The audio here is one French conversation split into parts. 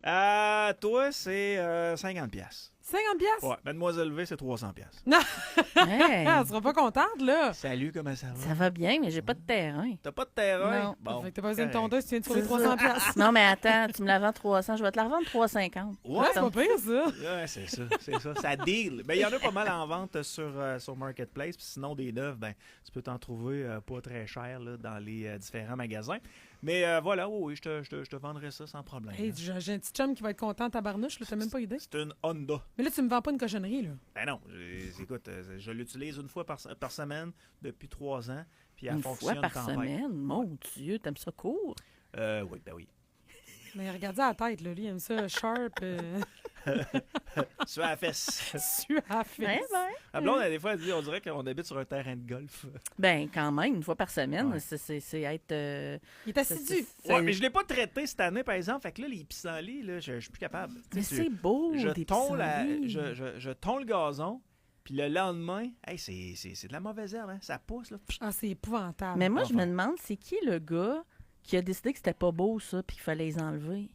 Toi, c'est 50 piastres. 50 piastres? Ouais, Mademoiselle V, c'est 300 piastres. Hey, Elle sera pas contente, là. Salut, comment ça va? ça va bien, mais j'ai pas de terrain. T'as pas de terrain? Non. Bon, Fait que t'as pas besoin de correct. tondeuse, tu viens de trouver C'est 300 piastres. Non, mais attends, tu me la vends 300, je vais te la revendre 350. Ouais, C'est pas pire, ça. Ouais, c'est ça, c'est ça. Ça deal. Ben, il y en a pas mal en vente sur Marketplace. Puis sinon, des neufs, ben, tu peux t'en trouver pas très cher là, dans les différents magasins. Mais voilà, oui, je te vendrai ça sans problème. Hey, là. j'ai un petit chum qui va être content, tabarnouche, là, t'as même pas idée. C'est une Honda. Mais là, tu me vends pas une cochonnerie, là. Ben non, écoute, je l'utilise une fois par semaine depuis 3 ans. Puis elle Une fois fonctionne par tempête. semaine? Mon Dieu, t'aimes ça court? Oui, ben oui. Mais regardez la tête, là. Lui, il aime ça sharp, Sur la fesse. suave. Ouais, ben. La blonde, des fois, elle dit on dirait qu'on habite sur un terrain de golf. Ben, quand même, une fois par semaine, Ouais. c'est être... Il est assidu. Ouais, mais je l'ai pas traité cette année, par exemple. Fait que là, les pissenlits, là, je suis plus capable. Mais Tu sais, c'est beau, je des tonds pissenlits. je tonds le gazon, puis le lendemain, hey, c'est de la mauvaise herbe, hein? Ça pousse, là. Ah, c'est épouvantable. Mais moi, je me Enfin. demande, c'est qui le gars qui a décidé que c'était pas beau, ça, puis qu'il fallait les enlever?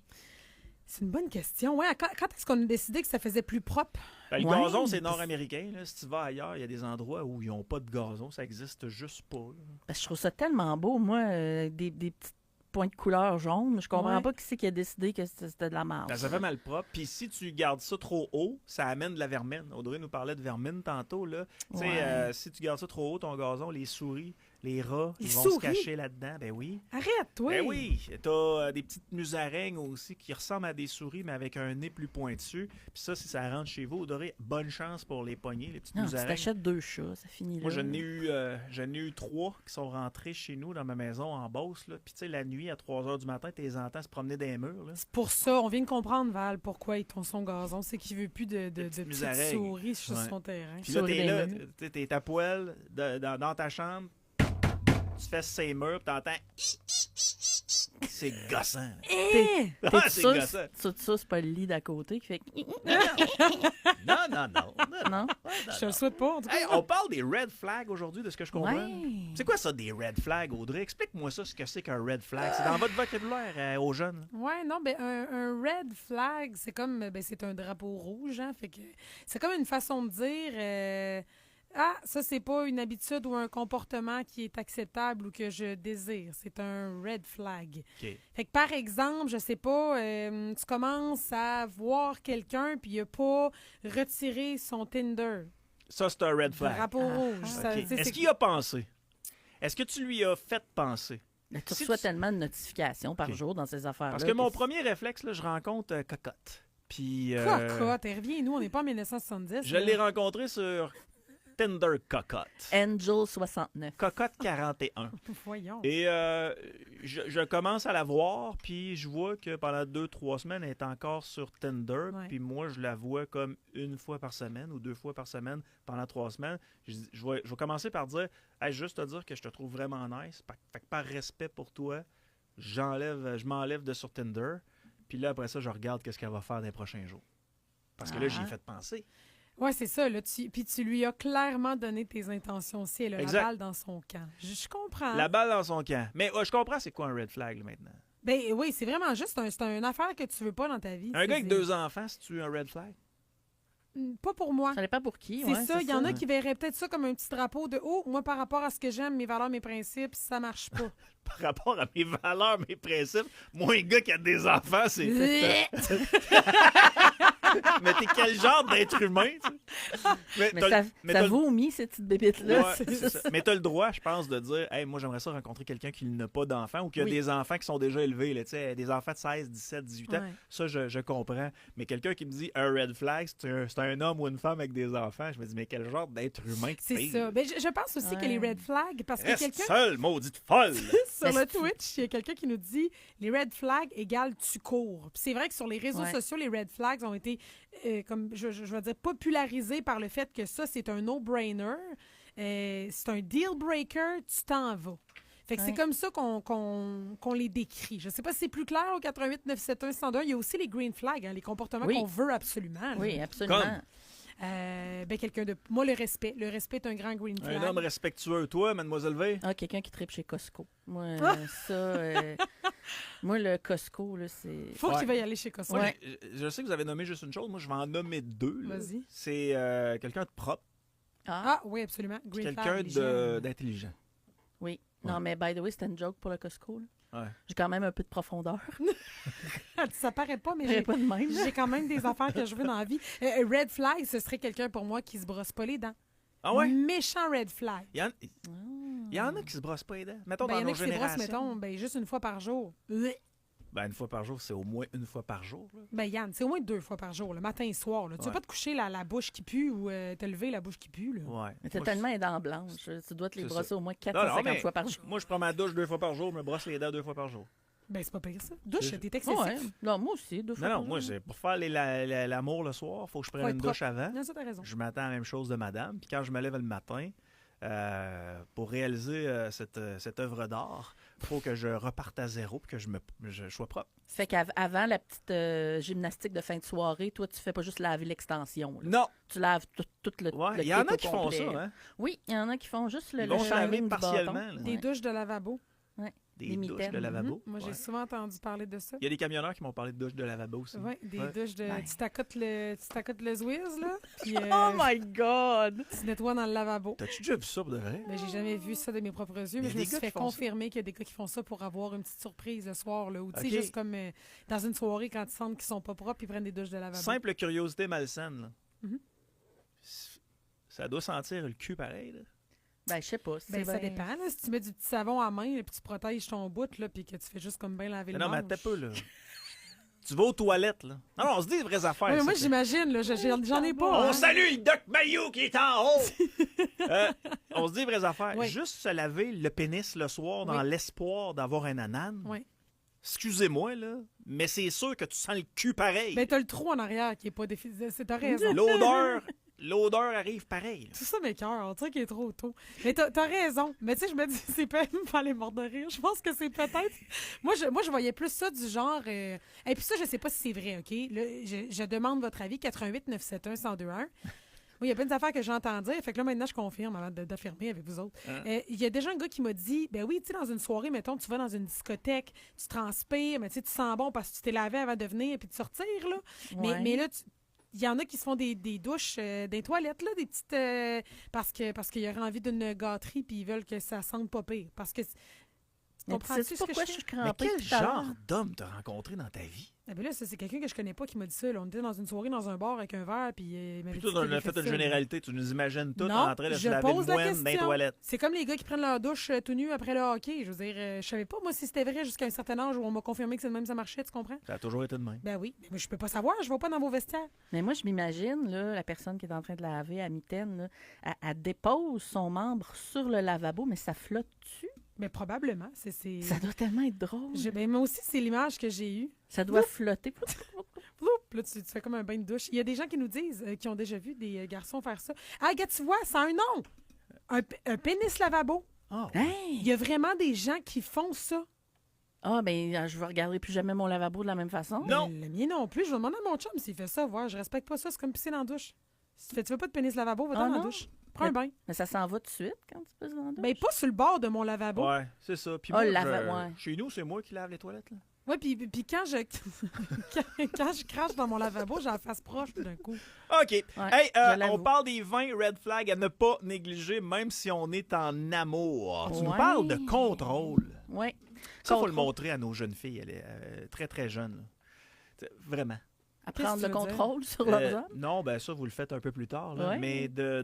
C'est une bonne question. Ouais, quand est-ce qu'on a décidé que ça faisait plus propre? Ben, le Ouais. gazon, c'est nord-américain. Là. Si tu vas ailleurs, il y a des endroits où ils n'ont pas de gazon. Ça existe juste pas. Là. Parce que je trouve ça tellement beau, moi, des petits points de couleur jaune. Je comprends Ouais. pas qui c'est qui a décidé que c'était de la merde. Ben, ça fait mal propre. Puis si tu gardes ça trop haut, ça amène de la vermine. Audrey nous parlait de vermine tantôt. Là. Tu sais, Ouais. si tu gardes ça trop haut, ton gazon, les souris, les rats, Les ils vont souris? se cacher là-dedans. Ben oui. Arrête, toi! Ben oui. T'as des petites musaraignes aussi qui ressemblent à des souris, mais avec un nez plus pointu. Puis ça, si ça rentre chez vous, Audrey, bonne chance pour les poignées, les petites Non, tu musaraignes. t'achètes 2 chats, ça finit là. Moi, j'en ai eu 3 qui sont rentrés chez nous dans ma maison en Beauce. Là. Puis, tu sais, la nuit, à 3 h du matin, tu les entends se promener dans les murs. Là. C'est pour ça, on vient de comprendre, Val, pourquoi ils tont son gazon. C'est qu'il veut plus de petites musaraignes. souris sur Ouais. son terrain. Puis là, Souris t'es là, dans les murs. t'es à poêle dans ta chambre, tu fais ces murs, puis t'entends. C'est gossant. là. Eh! T'es Ah, c'est sûr, gossant. ça, c'est pas le lit d'à côté qui fait... Non. Non? Je te le souhaite pas, en tout cas. Hey, on parle des red flags aujourd'hui, de ce que je comprends. Ouais. C'est quoi ça, des red flags, Audrey? Explique-moi ça, ce que c'est qu'un red flag. C'est dans votre vocabulaire aux jeunes. là. Ouais, non, ben un red flag, c'est comme c'est un drapeau rouge, hein, fait que c'est comme une façon de dire ça c'est pas une habitude ou un comportement qui est acceptable ou que je désire, c'est un red flag. OK. Fait que par exemple, je sais pas, tu commences à voir quelqu'un puis il a pas retiré son Tinder, Ça, c'est un red flag. drapeau rouge. Ça, OK. tu sais, Est-ce c'est- qu'il y a pensé? Est-ce que tu lui as fait penser? Mais tu Si reçois tu- tellement de notifications par Ok. jour dans ces affaires-là. Parce que mon premier réflexe, là, je rencontre Cocotte. Puis. Cocotte, reviens, nous, on n'est pas en 1970. Je là. l'ai rencontré sur Tinder Cocotte. Angel 69. Cocotte 41. Voyons. Et je commence à la voir, puis je vois que pendant 2-3 semaines, elle est encore sur Tinder. Ouais. Puis moi, je la vois comme une fois par semaine ou 2 fois par semaine pendant 3 semaines. Je vais commencer par dire, hey, juste te dire que je te trouve vraiment nice. Fait que par respect pour toi, je m'enlève de sur Tinder. Puis là, après ça, je regarde qu'est-ce qu'elle va faire dans les prochains jours. Parce que là, j'y ai fait penser. Oui, c'est ça. Là, puis tu lui as clairement donné tes intentions aussi. Elle a Exact. la balle dans son camp. Je comprends. La balle dans son camp. Mais je comprends c'est quoi un red flag là, maintenant. Ben oui, c'est vraiment juste c'est une affaire que tu veux pas dans ta vie. Un C'est- gars avec c'est- 2 enfants, c'est-tu un red flag? Pas pour moi. Ça dépend pour qui. C'est ouais, ça. Il y en a ouais. qui verraient peut-être ça comme un petit drapeau de moi, par rapport à ce que j'aime, mes valeurs, mes principes, ça marche pas. Par rapport à mes valeurs, mes principes, moi, un gars qui a des enfants, c'est... Mais t'es quel genre d'être humain, tu sais? Mais t'as- ça, mais ça t'as- vomit, ces petites bébites-là. Ouais, c'est ça. Mais t'as le droit, je pense, de dire hey, moi, j'aimerais ça rencontrer quelqu'un qui n'a pas d'enfants ou qui a Oui. des enfants qui sont déjà élevés, là, tu sais, des enfants de 16, 17, 18 ans. Ouais. Ça, je comprends. Mais quelqu'un qui me dit un red flag, c'est un homme ou une femme avec des enfants, je me dis mais quel genre d'être humain que C'est t'es? ça. Ben, je pense aussi que les Ouais. red flags, parce que Reste quelqu'un seul, maudite folle! sur Mais le Twitch, il y a quelqu'un qui nous dit les red flags égale tu cours. Puis c'est vrai que sur les réseaux Ouais. sociaux, les red flags ont été, comme je vais dire, popularisés par le fait que ça, c'est un no-brainer. C'est un deal breaker, tu t'en vas. Fait que c'est Ouais. comme ça qu'on les décrit. Je sais pas si c'est plus clair au 88 971 102. Il y a aussi les green flags, hein, les comportements Oui. qu'on veut absolument. là. Oui, absolument. Comme? Quelqu'un de... Moi, le respect. Le respect est un grand green flag. Un homme respectueux. Toi, Mademoiselle V? Ah, quelqu'un qui tripe chez Costco. Moi, moi, le Costco, là, c'est... Faut qu'il veuille aller chez Costco. Ouais. Je sais que vous avez nommé juste une chose. Moi, je vais en nommer deux. là. Vas-y. C'est quelqu'un de propre, Ah, oui, absolument. puis Green quelqu'un flag, les gens. d'intelligent. Oui. Non, Ouais. mais by the way, c'était une joke pour le Costco. Là. Ouais. J'ai quand même un peu de profondeur. Ça paraît pas, mais J'ai pas de même. j'ai quand même des affaires que je veux dans la vie. Red flag, ce serait quelqu'un pour moi qui se brosse pas les dents. Ah ouais? Méchant red flag. Il y en a qui se brossent pas les dents. Mettons Il y dans en a nos qui se brossent, générations. mettons, juste une fois par jour. Une fois par jour, c'est au moins une fois par jour. Là. Yann, c'est au moins 2 fois par jour, le matin et soir. Là. Tu Ouais. vas pas te coucher la bouche qui pue ou te lever la bouche qui pue. Là. Ouais. Mais t'as Moi, tellement les dents blanches. Tu dois te les C'est brosser ça. au moins Non, 450 mais fois par jour. Moi, je prends ma douche 2 fois par jour, je me brosse les dents 2 fois par jour. C'est pas pire ça. Douche, C'est- t'es excessif. Ouais. Non, moi aussi, 2 fois Non, par non, moi, jour. c'est pour faire l'amour le soir, il faut que je prenne Faut une être douche avant. Non, ça, t'as raison. Je m'attends à la même chose de madame. Puis quand je me lève le matin, pour réaliser cette œuvre d'art, il faut que je reparte à zéro et que je sois propre. Fait qu'avant la petite gymnastique de fin de soirée, toi, tu fais pas juste laver l'extension. là. Non! Tu laves tout le Ouais, le il y en kit a au qui font complet. ça, hein? Oui, il y en a qui font juste le Ils vont se laver shining du partiellement, bâton. là. Des Ouais. douches de lavabo. Des Des douches mitaines. de lavabo. Moi, j'ai Ouais. souvent entendu parler de ça. Il y a des camionneurs qui m'ont parlé de douches de lavabo aussi. Ouais, des Ouais. douches de. Ouais. Tu t'accotes le Zwiz, là. Puis Oh my God! tu nettoies dans le lavabo. T'as-tu déjà vu ça pour de vrai? Ben, j'ai jamais vu ça de mes propres yeux, Il y mais a je me des suis gars fait qui font ça. confirmer qu'il y a des gars qui font ça pour avoir une petite surprise le soir, là. Ou tu sais, Ok. juste comme dans une soirée, quand ils sentent qu'ils sont pas propres, ils prennent des douches de lavabo. Simple curiosité malsaine. Là. Mhm. Ça doit sentir le cul pareil. Là. Ben, je sais pas. Ben, ça bien- dépend, là. Si tu mets du petit savon à main, là, puis tu protèges ton bout, là, puis que tu fais juste comme bien laver le Non, mais manche. attends peu, là. Tu vas aux toilettes, là. Non, on se dit des vraies affaires. Ouais, mais moi, ça. j'imagine, là. J'en ai pas. On hein. salue le Doc Mayou qui est en haut! On se dit des vraies affaires. Ouais. Juste se laver le pénis le soir dans Oui. l'espoir d'avoir un anane. Ouais. Excusez-moi, là, mais c'est sûr que tu sens le cul pareil. Ben, t'as le trou en arrière qui est pas défini. T'as raison. L'odeur arrive pareil. là. Tout ça m'écoeure. On dirait qu'il est trop tôt. Mais t'as raison. Mais tu sais, je me dis, c'est pas même pas les morts de rire. Je pense que c'est peut-être. Moi, je voyais plus ça du genre. Et puis ça, je sais pas si c'est vrai, OK? Là, je demande votre avis. 88 971 1021. Moi, il y a plein d'affaires que j'entends dire. Fait que là, maintenant, je confirme avant d'affirmer avec vous autres. Hein? Il y a déjà un gars qui m'a dit, ben oui, tu sais, dans une soirée, mettons, tu vas dans une discothèque, tu transpires, mais tu sais, tu sens bon parce que tu t'es lavé avant de venir et puis de sortir, là. Ouais. Mais là, il y en a qui se font des douches des toilettes, là, des petites... parce qu'ils auraient envie d'une gâterie puis ils veulent que ça sente pas pire. Parce que... Tu Mais comprends-tu sais-tu ce que pourquoi je je suis fais? Mais crampée quel tout à l'heure? genre d'homme t'as rencontré dans ta vie? Ah ben là, ça, c'est quelqu'un que je connais pas qui m'a dit ça. Là. On était dans une soirée, dans un bar avec un verre, puis il m'avait Puis dit toi, qu'il on avait a fait une ça. généralité. Tu nous imagines tous Non, en train de se je laver pose le la moine dans les question. toilettes. C'est comme les gars qui prennent leur douche tout nu après le hockey. Je veux dire, je savais pas, moi, si c'était vrai jusqu'à un certain âge où on m'a confirmé que c'est de même ça marchait, tu comprends? Ça a toujours été de même. Ben oui, mais moi, je peux pas savoir, je vais pas dans vos vestiaires. Mais moi, je m'imagine, là, la personne qui est en train de laver à mitaine, là, elle dépose son membre sur le lavabo, mais ça flotte-tu? Mais probablement, c'est... Ça doit tellement être drôle. Ben, moi aussi, c'est l'image que j'ai eue. Ça doit flotter. Ploup, là, tu fais comme un bain de douche. Il y a des gens qui nous disent, qui ont déjà vu des garçons faire ça. Ah, regarde, tu vois, ça a un nom! Un pénis lavabo. Ah, Hey! Il y a vraiment des gens qui font ça. Ah, ben, je ne regarderai plus jamais mon lavabo de la même façon. Non. Le mien non plus. Je vais demander à mon chum s'il fait ça. Voir, je respecte pas ça. C'est comme pisser dans la douche. Si tu veux pas de pénis lavabo, va dans la non? douche. Prends un bain. Mais ça s'en va tout de suite quand tu passes dans la douche. Ben, pas sur le bord de mon lavabo. Ouais, c'est ça. Puis Ah, moi, le ouais. chez nous, c'est moi qui lave les toilettes. Là. Ouais, puis quand je quand je crache dans mon lavabo, j'ai la face proche tout d'un coup. OK. Hey, je l'avoue. on parle des 20 red flags à ne pas négliger, même si on est en amour. Tu nous Ouais. parles de contrôle. Oui. Ça, il faut le montrer à nos jeunes filles. Elle est très, très jeune. Là. Vraiment. À prendre Qu'est-ce le que tu veux dire? contrôle sur leurs hommes. Non, ben ça, vous le faites un peu plus tard. Là, Ouais. mais de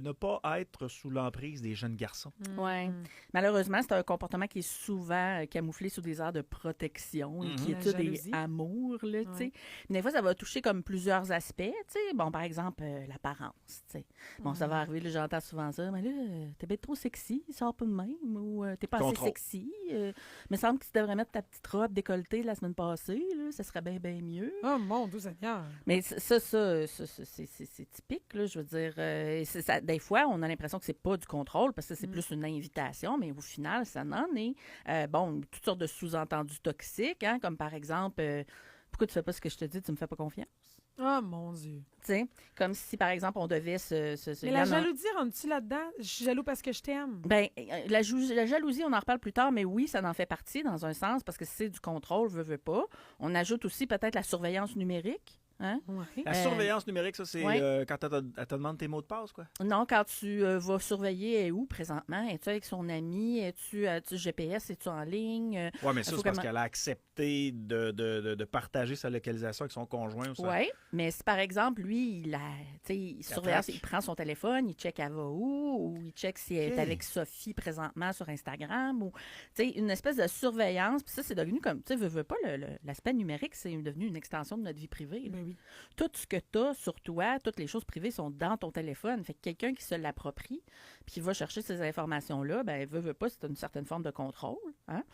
ne pas être sous l'emprise des jeunes garçons. Oui. Malheureusement, c'est un comportement qui est souvent camouflé sous des airs de protection, Mhm. inquiétude La et jalousie. amour. Là, tu sais. Ouais. Mais des fois, ça va toucher comme plusieurs aspects. Tu sais. Bon, par exemple, l'apparence. Tu sais. Bon, ça va arriver, là, j'entends souvent ça. Mais là, t'es bien trop sexy, sors pas de même. Ou t'es pas assez Contrôle. sexy. Il me semble que tu devrais mettre ta petite robe décolletée la semaine passée. Là, ça serait bien, bien mieux. Oh mon Dieu Seigneur. Mais ça, c'est typique, là, je veux dire. Des fois, on a l'impression que c'est pas du contrôle parce que c'est plus une invitation, mais au final, ça n'en est. Bon, toutes sortes de sous-entendus toxiques, hein, comme par exemple, Pourquoi tu fais pas ce que je te dis? Tu me fais pas confiance? Oh, mon Dieu. Tu sais, comme si, par exemple, on devait Mais la jalousie, rentre-tu là-dedans? Je suis jaloux parce que je t'aime. Ben, la jalousie, on en reparle plus tard, mais oui, ça en fait partie dans un sens parce que c'est du contrôle, veut pas. On ajoute aussi peut-être la surveillance numérique. Hein? Ouais. La surveillance numérique, ça, c'est ouais. quand elle te demande tes mots de passe, quoi. Non, quand tu vas surveiller où présentement? Es-tu avec son ami? Es-tu GPS? Es-tu en ligne? Oui, mais ça, c'est parce qu'elle a accepté de partager sa localisation avec son conjoint. Oui, mais si par exemple, lui, il surveille, il prend son téléphone, il check elle va où, ou il check si elle est avec Sophie présentement sur Instagram, ou une espèce de surveillance. Puis ça, c'est devenu comme, tu sais, veux pas, l'aspect numérique, c'est devenu une extension de notre vie privée. Ben oui. Tout ce que tu as sur toi, toutes les choses privées sont dans ton téléphone. Fait que quelqu'un qui se l'approprie puis qui va chercher ces informations-là, ben veut pas, c'est une certaine forme de contrôle. Hein?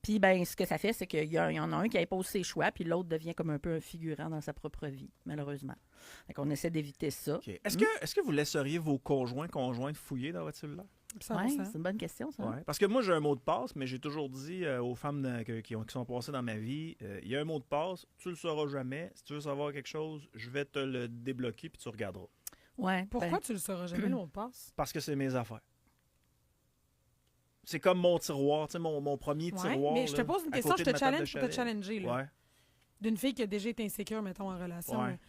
Puis ben ce que ça fait, c'est qu'il y en a un qui impose ses choix, puis l'autre devient comme un peu un figurant dans sa propre vie, malheureusement. Fait qu'on essaie d'éviter ça. Okay. Est-ce que vous laisseriez vos conjointes fouiller dans votre cellulaire? Oui, c'est une bonne question, ça. Ouais. Parce que moi, j'ai un mot de passe, mais j'ai toujours dit aux femmes qui sont passées dans ma vie, il y a un mot de passe, tu le sauras jamais. Si tu veux savoir quelque chose, je vais te le débloquer puis tu regarderas. Ouais, pourquoi tu le sauras jamais, le mot de passe? Parce que c'est mes affaires. C'est comme mon tiroir, tu sais, mon premier tiroir. Mais je te pose une question, je te challenge pour te challenger. Là. Ouais. D'une fille qui a déjà été insécure, mettons, en relation. Ouais.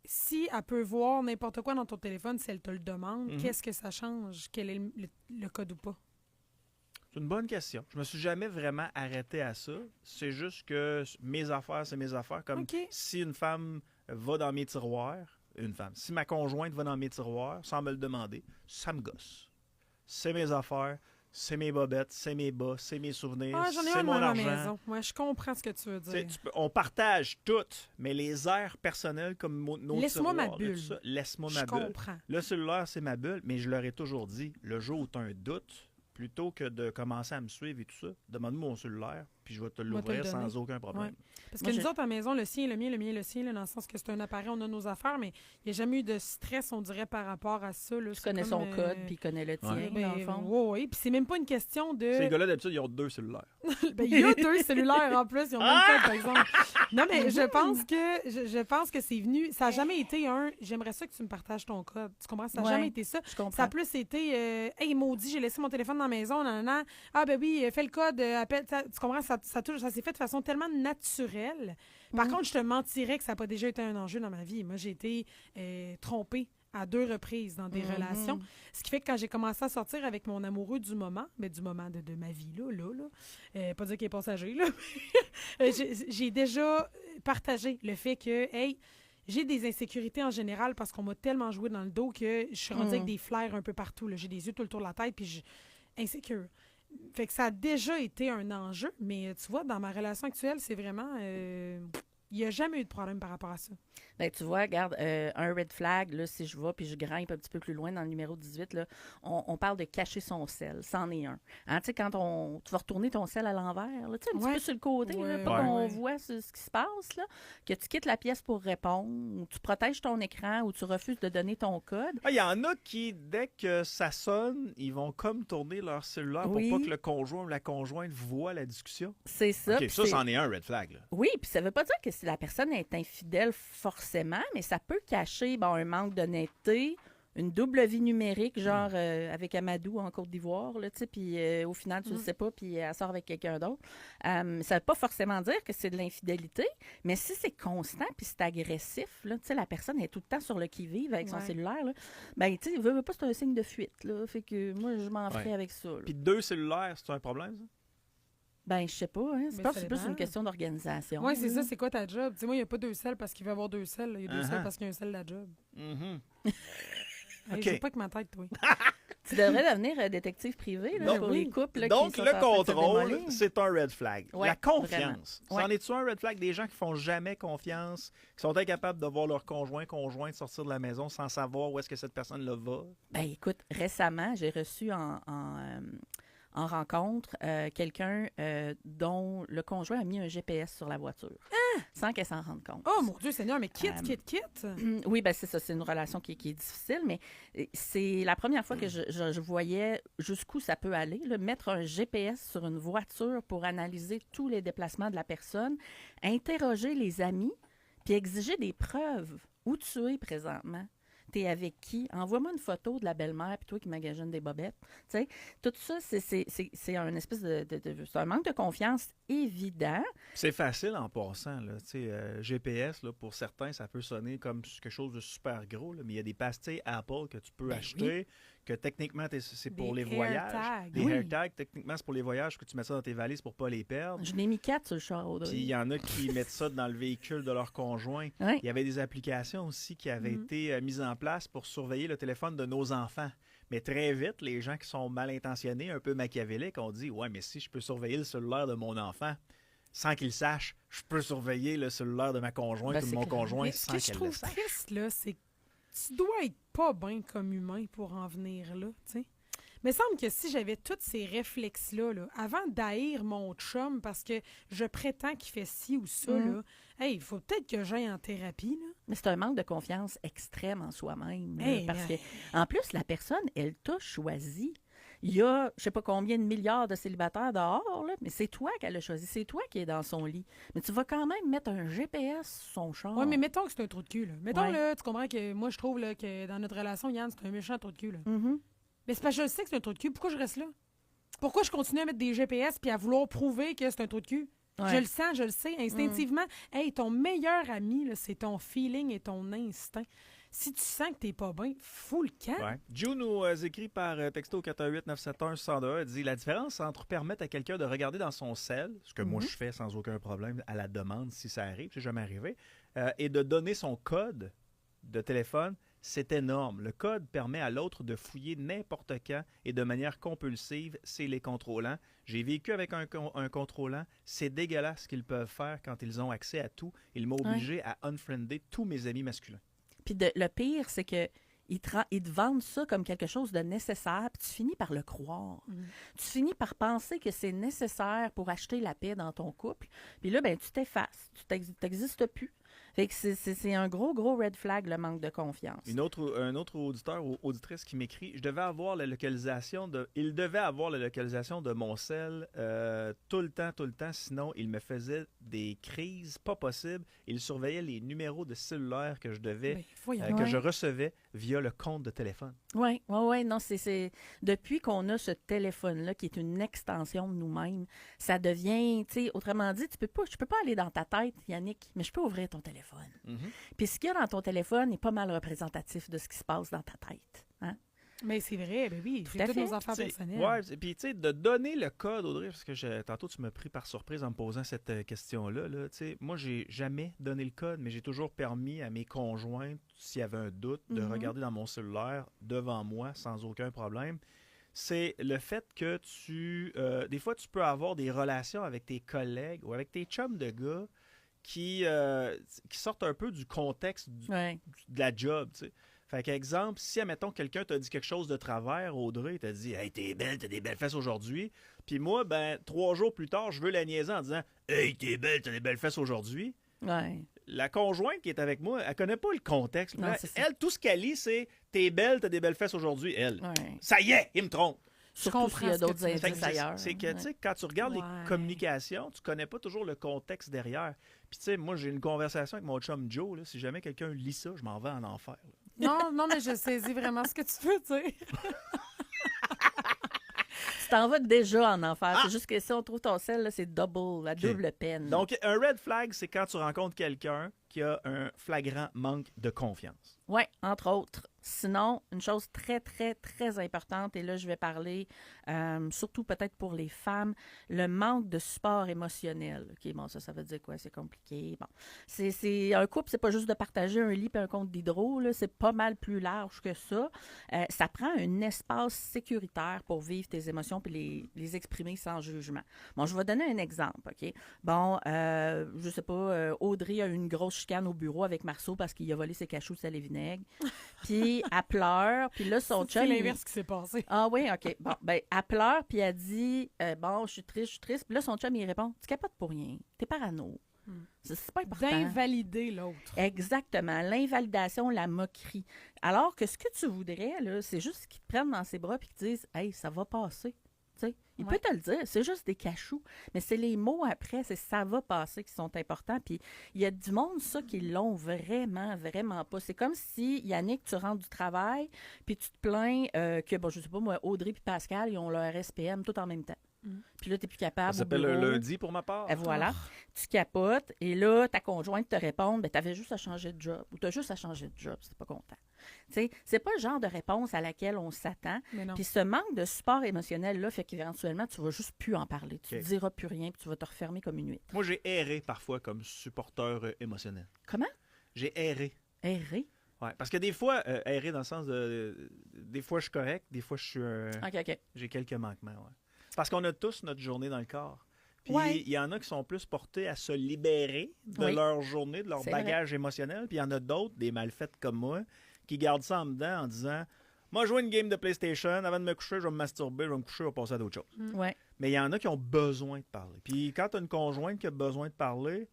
Si elle peut voir n'importe quoi dans ton téléphone, si elle te le demande, qu'est-ce que ça change? Quel est le code ou pas? C'est une bonne question. Je me suis jamais vraiment arrêté à ça. C'est juste que mes affaires, c'est mes affaires. Comme si une femme va dans mes tiroirs, si ma conjointe va dans mes tiroirs sans me le demander, ça me gosse. C'est mes affaires. C'est mes bobettes, c'est mes bas, c'est mes souvenirs, c'est mon argent. Maison. Ouais, je comprends ce que tu veux dire. On partage tout, mais les airs personnels comme nos laisse-moi tiroirs, ma bulle. Laisse-moi ma bulle. Je comprends. Le cellulaire, c'est ma bulle, mais je leur ai toujours dit, le jour où tu as un doute, plutôt que de commencer à me suivre et tout ça, demande-moi mon cellulaire, puis je vais te l'ouvrir sans aucun problème. Ouais. Parce que nous autres, à la maison, le sien, le mien, le sien, là, dans le sens que c'est un appareil, on a nos affaires, mais il n'y a jamais eu de stress, on dirait, par rapport à ça. Là. Tu connais son code, puis il connaît le tien, dans le fond. Oui, puis c'est même pas une question de... Ces gars-là, d'habitude, ils ont 2 cellulaires. Ben, il y a 2 cellulaires, en plus, ils ont même code, par exemple. Non, mais je pense que c'est venu... Ça n'a jamais été j'aimerais ça que tu me partages ton code. Tu comprends? Ça n'a jamais été ça. Ça a plus été, hey, maudit, j'ai laissé mon téléphone dans la maison, nanana. Ah, ben oui, fais le code, appelle. Tu comprends? Ça s'est fait de façon tellement naturelle. Par contre, je te mentirais que ça n'a pas déjà été un enjeu dans ma vie. Moi, j'ai été trompée à 2 reprises dans des relations. Ce qui fait que quand j'ai commencé à sortir avec mon amoureux du moment, du moment de ma vie, là, pas dire qu'il est passager, là, j'ai déjà partagé le fait que, hey, j'ai des insécurités en général parce qu'on m'a tellement joué dans le dos que je suis rendue avec des flares un peu partout. Là. J'ai des yeux tout le tour de la tête, puis je suis insécure. Fait que ça a déjà été un enjeu, mais tu vois, dans ma relation actuelle, c'est vraiment... il n'y a jamais eu de problème par rapport à ça. Bien, tu vois, regarde, un red flag, là, si je vais puis je grimpe un petit peu plus loin dans le numéro 18, là, on parle de cacher son sel. C'en est un. Hein, tu sais, quand tu vas retourner ton sel à l'envers, là, tu sais, un petit peu sur le côté, là, pas qu'on voit ce qui se passe, là, que tu quittes la pièce pour répondre, ou tu protèges ton écran, ou tu refuses de donner ton code. Il y en a qui, dès que ça sonne, ils vont comme tourner leur cellulaire pour pas que le conjoint ou la conjointe voit la discussion. C'est ça. OK, ça, c'en est un red flag. Là. Oui, puis ça veut pas dire que si la personne est infidèle forcément, mais ça peut cacher un manque d'honnêteté, une double vie numérique, genre avec Amadou en Côte d'Ivoire, puis au final, tu le sais pas, puis elle sort avec quelqu'un d'autre. Ça veut pas forcément dire que c'est de l'infidélité, mais si c'est constant puis c'est agressif, là, la personne est tout le temps sur le qui-vive avec son cellulaire, là, ben, tu sais, veut pas, c'est un signe de fuite, là, fait que moi, je m'en ferais avec ça. Puis 2 cellulaires, c'est un problème, ça? Ben, je sais pas. Hein. Je pense que c'est plus une question d'organisation. Oui, c'est ça. C'est quoi ta job? Dis-moi, il n'y a pas 2 selles parce qu'il veut avoir 2 selles. Il y a 2 selles parce qu'il y a un sel de la job. Je joue pas avec ma tête, toi. Tu devrais devenir détective privé là, pour les couples. Donc, le contrôle, c'est un red flag. Ouais, la confiance. C'en est-tu un red flag? Des gens qui font jamais confiance, qui sont incapables de voir leur conjointe sortir de la maison sans savoir où est-ce que cette personne-là va? Ben, écoute, récemment, j'ai reçu en rencontre quelqu'un dont le conjoint a mis un GPS sur la voiture sans qu'elle s'en rende compte. Oh mon Dieu Seigneur, mais quitte. Oui, ben c'est ça, c'est une relation qui est difficile, mais c'est la première fois que je voyais jusqu'où ça peut aller. Là, mettre un GPS sur une voiture pour analyser tous les déplacements de la personne, interroger les amis, puis exiger des preuves. Où tu es présentement? T'es avec qui? Envoie-moi une photo de la belle-mère puis toi qui magasine des bobettes. Tu sais, tout ça, c'est un espèce c'est un manque de confiance évident. C'est facile en passant. Là. GPS, là, pour certains, ça peut sonner comme quelque chose de super gros, là, mais il y a des pastilles Apple que tu peux acheter, que techniquement, c'est pour les voyages. Des AirTags, techniquement, c'est pour les voyages, que tu mets ça dans tes valises pour ne pas les perdre. Je n'ai mis 4 sur le char, Audrey. Puis il y en a qui mettent ça dans le véhicule de leur conjoint. Oui. Il y avait des applications aussi qui avaient été mises en place pour surveiller le téléphone de nos enfants. Mais très vite, les gens qui sont mal intentionnés, un peu machiavéliques, ont dit « Ouais, mais si je peux surveiller le cellulaire de mon enfant sans qu'il sache, je peux surveiller le cellulaire de ma conjointe ou de mon conjoint sans qu'elle le sache. » Ce que je trouve triste, là, c'est que tu dois être pas bien comme humain pour en venir là, tu sais. Mais il semble que si j'avais tous ces réflexes-là, là, avant d'haïr mon chum parce que je prétends qu'il fait ci ou ça, là, hey, il faut peut-être que j'aille en thérapie, là. Mais c'est un manque de confiance extrême en soi-même. Là, Hey, parce que, en plus, la personne, elle t'a choisi. Il y a, je sais pas combien de milliards de célibataires dehors, là, mais c'est toi qu'elle a choisi. C'est toi qui es dans son lit. Mais tu vas quand même mettre un GPS sur son char. Oui, mais mettons que c'est un trou de cul, là. Mettons, Ouais. là, tu comprends que moi, je trouve là, que dans notre relation, Yann, c'est un méchant trou de cul, là. Mhm. Mais c'est parce que je sais que c'est un trou de cul. Pourquoi je reste là? Pourquoi je continue à mettre des GPS puis à vouloir prouver que c'est un trou de cul? Ouais. Je le sens, je le sais, instinctivement. Hey, ton meilleur ami, là, c'est ton feeling et ton instinct. Si tu sens que t'es pas bien, fous le camp. Ouais. June nous écrit par texto 418-971-101. Elle dit « La différence entre permettre à quelqu'un de regarder dans son cell, ce que moi je fais sans aucun problème à la demande si ça arrive, c'est jamais arrivé, et de donner son code de téléphone, c'est énorme. Le code permet à l'autre de fouiller n'importe quand et de manière compulsive, c'est les contrôlants. J'ai vécu avec un contrôlant. C'est dégueulasse ce qu'ils peuvent faire quand ils ont accès à tout. Ils m'ont obligé à unfriender tous mes amis masculins. » Puis le pire, c'est que ils te vendent ça comme quelque chose de nécessaire, puis tu finis par le croire. Tu finis par penser que c'est nécessaire pour acheter la paix dans ton couple. Puis là, ben tu t'effaces, tu n'existes plus. Fait que c'est un gros red flag, le manque de confiance. Un autre auditeur ou auditrice qui m'écrit « Il devait avoir la localisation de mon cell tout le temps, sinon il me faisait des crises pas possibles. Il surveillait les numéros de cellulaire que je devais, que je recevais via le compte de téléphone. » Oui, non, c'est depuis qu'on a ce téléphone-là qui est une extension de nous-mêmes, ça devient, tu sais, autrement dit, je peux pas aller dans ta tête, Yannick, mais je peux ouvrir ton téléphone. Puis ce qu'il y a dans ton téléphone est pas mal représentatif de ce qui se passe dans ta tête. Hein? Mais c'est vrai, ben oui, Tout j'ai à toutes fait. nos affaires personnelles. Oui, puis tu sais, de donner le code, Audrey, parce que tantôt tu m'as pris par surprise en me posant cette question-là. Là, moi, j'ai jamais donné le code, mais j'ai toujours permis à mes conjointes, s'il y avait un doute, de regarder dans mon cellulaire devant moi sans aucun problème. C'est le fait que des fois, tu peux avoir des relations avec tes collègues ou avec tes chums de gars qui sortent un peu du contexte de la job, tu sais. Fait qu'exemple, si, admettons, quelqu'un t'a dit quelque chose de travers, Audrey, t'a dit « Hey, t'es belle, t'as des belles fesses aujourd'hui. » Puis moi, 3 jours plus tard, je veux la niaiser en disant « Hey, t'es belle, t'as des belles fesses aujourd'hui. » Ouais. La conjointe qui est avec moi, elle connaît pas le contexte. Non, Elle, tout ce qu'elle lit, c'est « T'es belle, t'as des belles fesses aujourd'hui. » Elle. Ouais. Ça y est, il me trompe. Surtout s'il y a d'autres Fait que indices ailleurs. C'est que, tu sais, quand tu regardes les communications, tu connais pas toujours le contexte derrière. Puis, tu sais, moi, j'ai une conversation avec mon chum Joe. Là, si jamais quelqu'un lit ça, je m'en vais en enfer. Là. Non, mais je saisis vraiment ce que tu veux dire. Tu t'en vas déjà en enfer. C'est juste que si on trouve ton sel, là, c'est double peine. Donc, un red flag, c'est quand tu rencontres quelqu'un qui a un flagrant manque de confiance. Oui, entre autres. Sinon, une chose très, très, très importante, et là, je vais parler surtout peut-être pour les femmes, le manque de support émotionnel. OK, bon, ça veut dire quoi? C'est compliqué. Bon, c'est un couple, c'est pas juste de partager un lit et un compte d'hydro, là, c'est pas mal plus large que ça. Ça prend un espace sécuritaire pour vivre tes émotions puis les exprimer sans jugement. Bon, je vais donner un exemple, OK? Bon, je sais pas, Audrey a une grosse chicane au bureau avec Marceau parce qu'il a volé ses cachous de sel et vinaigre. Puis elle pleure. Puis là, son chum... C'est l'inverse qui s'est passé. Ah oui, OK. Bon, ben, elle pleure, puis elle dit bon, je suis triste. Puis là, son chum, il répond tu capotes pour rien. T'es parano. C'est pas important. D'invalider l'autre. Exactement. L'invalidation, la moquerie. Alors que ce que tu voudrais, là, c'est juste qu'ils te prennent dans ses bras et qu'ils te disent hey, ça va passer. T'sais, il peut te le dire, c'est juste des cachous. Mais c'est les mots après, c'est ça va passer qui sont importants. Puis il y a du monde, ça, qui l'ont vraiment, vraiment pas. C'est comme si, Yannick, tu rentres du travail, puis tu te plains que, bon, je sais pas moi, Audrey puis Pascal, ils ont leur SPM tout en même temps. Puis là, tu n'es plus capable. Ça s'appelle le lundi pour ma part. Et voilà. Tu capotes. Et là, ta conjointe te répond ben, tu avais juste à changer de job. Ou tu as juste à changer de job si tu n'es pas content. T'sais, c'est pas le genre de réponse à laquelle on s'attend. Puis ce manque de support émotionnel-là fait qu'éventuellement, tu vas juste plus en parler. Tu ne diras plus rien puis tu vas te refermer comme une huître. Moi, j'ai erré parfois comme supporteur émotionnel. Comment? J'ai erré. Erré? Ouais, parce que des fois, erré dans le sens de... des fois, je suis correct. Des fois, je suis... OK. J'ai quelques manquements, ouais. Parce qu'on a tous notre journée dans le corps. Puis il y en a qui sont plus portés à se libérer de leur journée, de leur bagage émotionnel. Puis il y en a d'autres, des malfaites comme moi, qui gardent ça en dedans en disant « Moi, jouer une game de PlayStation, avant de me coucher, je vais me masturber, je vais me coucher, je vais passer à d'autres choses. Ouais. Mais il y en a qui ont besoin de parler. Puis quand tu as une conjointe qui a besoin de parler,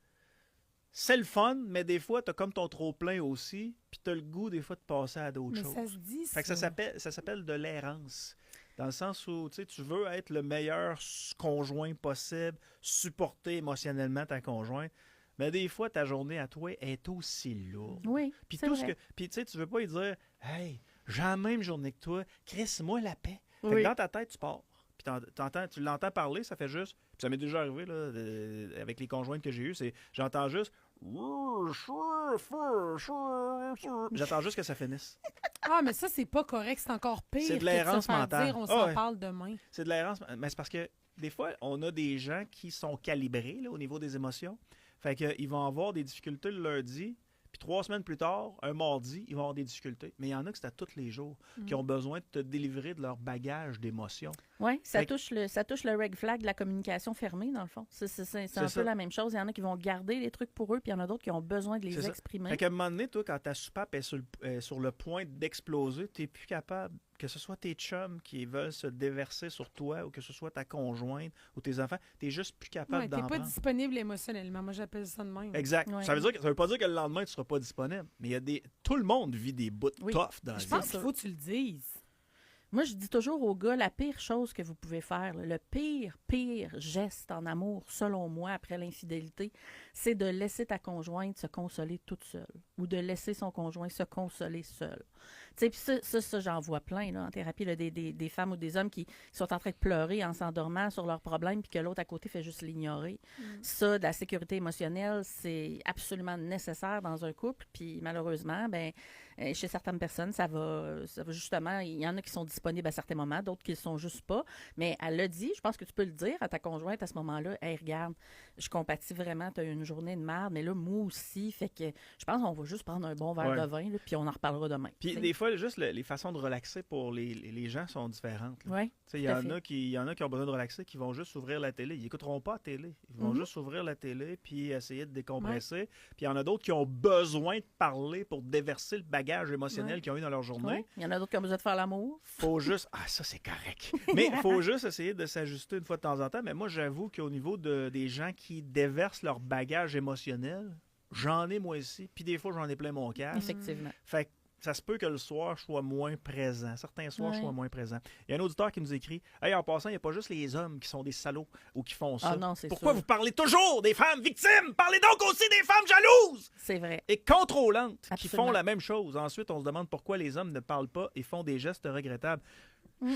c'est le fun, mais des fois, tu as comme ton trop-plein aussi, puis tu as le goût des fois de passer à d'autres choses. Mais ça se dit, Fait que ça s'appelle de l'errance. Dans le sens où tu veux être le meilleur conjoint possible, supporter émotionnellement ta conjointe, mais des fois, ta journée à toi est aussi lourde. Oui, Puis c'est vrai. Puis tu veux pas lui dire « Hey, j'ai la même journée que toi, crisse-moi la paix. » Fait Oui. que dans ta tête, tu pars. Puis tu l'entends parler, ça fait juste... Puis ça m'est déjà arrivé là, avec les conjointes que j'ai eues, j'entends juste... J'attends juste que ça finisse. Ah, mais ça, c'est pas correct. C'est encore pire. C'est de que l'errance se faire mentale. dire, on Ah s'en ouais. parle demain. C'est de l'errance, mais c'est parce que des fois, on a des gens qui sont calibrés là, au niveau des émotions. Fait qu'ils vont avoir des difficultés le lundi, puis 3 semaines plus tard, un mardi, ils vont avoir des difficultés. Mais il y en a que c'est à tous les jours, qui ont besoin de te délivrer de leur bagage d'émotions. Oui, ça Fait que- touche le red flag de la communication fermée, dans le fond. C'est un ça. peu la même chose. Il y en a qui vont garder les trucs pour eux, puis il y en a d'autres qui ont besoin de C'est les ça. exprimer. Fait qu'à un moment donné, toi, quand ta soupape est sur le point d'exploser, tu n'es plus capable, que ce soit tes chums qui veulent se déverser sur toi ou que ce soit ta conjointe ou tes enfants, tu n'es juste plus capable Ouais, d'en t'es pas prendre. disponible émotionnellement. Moi, j'appelle ça de même. Exact. Ouais. Ça veut pas dire que le lendemain, tu ne seras pas disponible. Mais il y a tout le monde vit des bouts Oui. tough dans la Je vie. pense C'est qu'il ça. faut que tu le dises. Moi, je dis toujours aux gars, la pire chose que vous pouvez faire, là, le pire geste en amour, selon moi, après l'infidélité, c'est de laisser ta conjointe se consoler toute seule ou de laisser son conjoint se consoler seul. Tu sais, puis ça, j'en vois plein là, en thérapie, là, des femmes ou des hommes qui sont en train de pleurer en s'endormant sur leurs problèmes puis que l'autre à côté fait juste l'ignorer. Ça, de la sécurité émotionnelle, c'est absolument nécessaire dans un couple. Puis malheureusement, ben chez certaines personnes, ça va justement, il y en a qui sont disponibles à certains moments, d'autres qui ne le sont juste pas. Mais elle l'a dit, je pense que tu peux le dire à ta conjointe à ce moment-là. Hey, regarde, je compatis vraiment, tu as eu une journée de merde, mais là, moi aussi, fait que je pense qu'on va juste prendre un bon verre Ouais. de vin, là, puis on en reparlera demain. Puis des fois, juste les façons de relaxer pour les gens sont différentes. là. Oui. Il y en a qui ont besoin de relaxer, qui vont juste ouvrir la télé. Ils n'écouteront pas la télé. Ils vont juste ouvrir la télé puis essayer de décompresser. Puis il y en a d'autres qui ont besoin de parler pour déverser le bagage émotionnel Ouais. qu'ils ont eu dans leur journée. Il y en a d'autres qui ont besoin de faire l'amour. Faut juste... Ah, ça, c'est correct. Mais il faut juste essayer de s'ajuster une fois de temps en temps. Mais moi, j'avoue qu'au niveau des gens qui déversent leur bagage émotionnel, j'en ai moi aussi. Puis des fois, j'en ai plein mon casque. Effectivement. Fait que ça se peut que le soir, je sois moins présent. Certains soirs, je Ouais. sois moins présent. Il y a un auditeur qui nous écrit « Hey, en passant, il n'y a pas juste les hommes qui sont des salauds ou qui font ça. Ah non, c'est Pourquoi sûr. vous parlez toujours des femmes victimes? Parlez donc aussi des femmes jalouses C'est vrai. et contrôlantes qui Absolument. font la même chose. Ensuite, on se demande pourquoi les hommes ne parlent pas et font des gestes regrettables.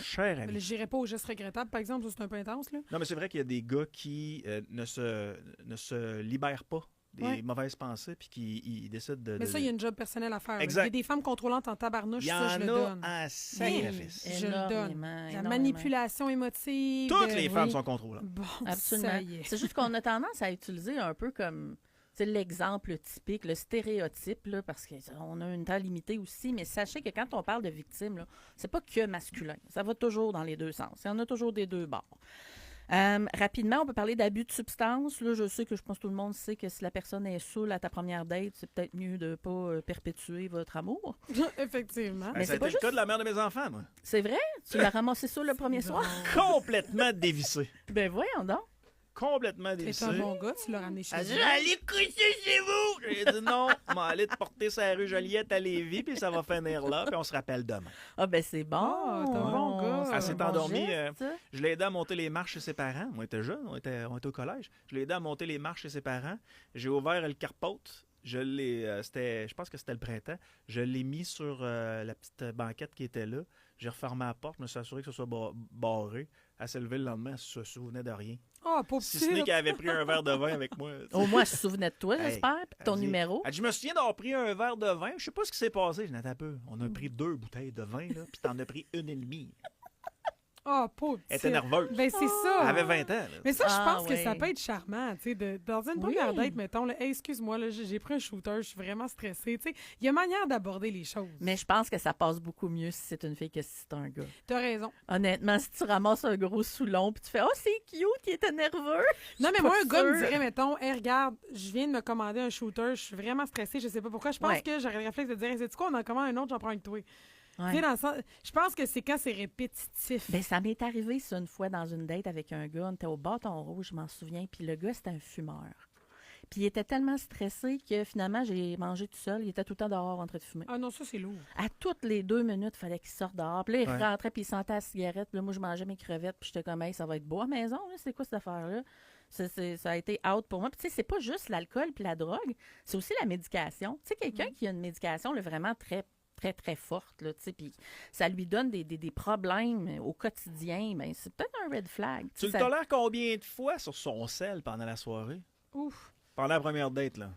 Cher Mais ami. j'irais pas au geste regrettable, par exemple. Ça, c'est un peu intense, là. Non, mais c'est vrai qu'il y a des gars qui ne se libèrent pas des Ouais. mauvaises pensées puis qui ils décident de... Mais ça, il y a une job personnelle à faire. là. Exact. Il y a des femmes contrôlantes en tabarnouche, Il y ça, je le en donne. a en sacrifice. Je le donne. Énormément, La énormément. manipulation émotive. Toutes les femmes oui. sont contrôlantes. Bon, Absolument. ça y est. C'est juste qu'on a tendance à utiliser un peu comme c'est l'exemple typique, le stéréotype, là, parce qu'on a un temps limité aussi. Mais sachez que quand on parle de victime, là, c'est pas que masculin. Ça va toujours dans les deux sens. Il y en a toujours des deux bords. Rapidement, on peut parler d'abus de substance. Là, je pense que tout le monde sait que si la personne est saoule à ta première date, c'est peut-être mieux de ne pas perpétuer votre amour. Effectivement. Mais ça a c'est été pas le juste- cas de la mère de mes enfants, moi. C'est vrai? Tu l'as ramassé saoul le premier soir? Complètement dévissé. Ben voyons donc. Complètement T'es dévissé. un bon gars, tu l'as ramené chez Elle dit, vous. allez coucher chez vous! J'ai dit non, je vais aller te porter sur la rue Joliette à Lévis, puis ça va finir là, puis on se rappelle demain. Ah, ben c'est bon. Ah, t'es un bon gars. C'est Elle un s'est bon endormie, geste, ça. Je l'ai aidé à monter les marches chez ses parents. On était jeunes, on était au collège. Je l'ai aidé à monter les marches chez ses parents. J'ai ouvert le carpote. Je pense que c'était le printemps. Je l'ai mis sur la petite banquette qui était là. J'ai refermé la porte, je me suis assuré que ce soit barré. Elle s'est levée le lendemain, elle se souvenait de rien. Ah, pauvre Si ce n'est petite. qu'elle avait pris un verre de vin avec moi. Au moins, elle se souvenait de toi, Hey, j'espère, puis de ton elle dit- numéro. Elle dit, je me souviens d'avoir pris un verre de vin. Je sais pas ce qui s'est passé. Je n'ai un peu. On a pris 2 bouteilles de vin, là, puis t'en as pris 1,5. Ah, pauvre Elle petite. était nerveuse. Ben, c'est ça. Elle avait 20 ans. Là. Mais ça, je Ah, pense que ouais. ça peut être charmant, tu sais, dans une Oui. première date, mettons, là, hey, excuse-moi, là, j'ai pris un shooter, je suis vraiment stressée, tu sais. Il y a manière d'aborder les choses. Mais je pense que ça passe beaucoup mieux si c'est une fille que si c'est un gars. T'as raison. Honnêtement, si tu ramasses un gros soulon puis tu fais « Oh, c'est cute, il était nerveux! » Non, mais suis moi, pas un gars me sûre. dirait, mettons, hey, regarde, je viens de me commander un shooter, je suis vraiment stressée, je sais pas pourquoi. Je pense Ouais. que j'aurais le réflexe de dire, hey, sais-tu quoi, on en commande un autre, j'en prends un de toi. Tu Ouais. sais, dans le sens, je pense que c'est quand c'est répétitif. Ben, ça m'est arrivé, ça, une fois dans une date avec un gars. On était au Bâton Rouge, je m'en souviens. Puis le gars, c'était un fumeur. Puis il était tellement stressé que finalement, j'ai mangé tout seul. Il était tout le temps dehors en train de fumer. Ah non, ça, c'est lourd. À toutes les 2 minutes, il fallait qu'il sorte dehors. Puis là, il Ouais. rentrait, puis il sentait la cigarette. Puis là, moi, je mangeais mes crevettes. Puis j'étais comme, hey, ça va être beau à la maison, là. C'est quoi cette affaire-là? Ça a été out pour moi. Puis tu sais, c'est pas juste l'alcool puis la drogue, c'est aussi la médication. Tu sais, quelqu'un qui a une médication là, vraiment très, très, très forte, là, tu sais, puis ça lui donne des problèmes au quotidien, ben, c'est peut-être un red flag. Tu le Ça- tolères combien de fois sur son sel pendant la soirée? Ouf. Pendant la première date, là.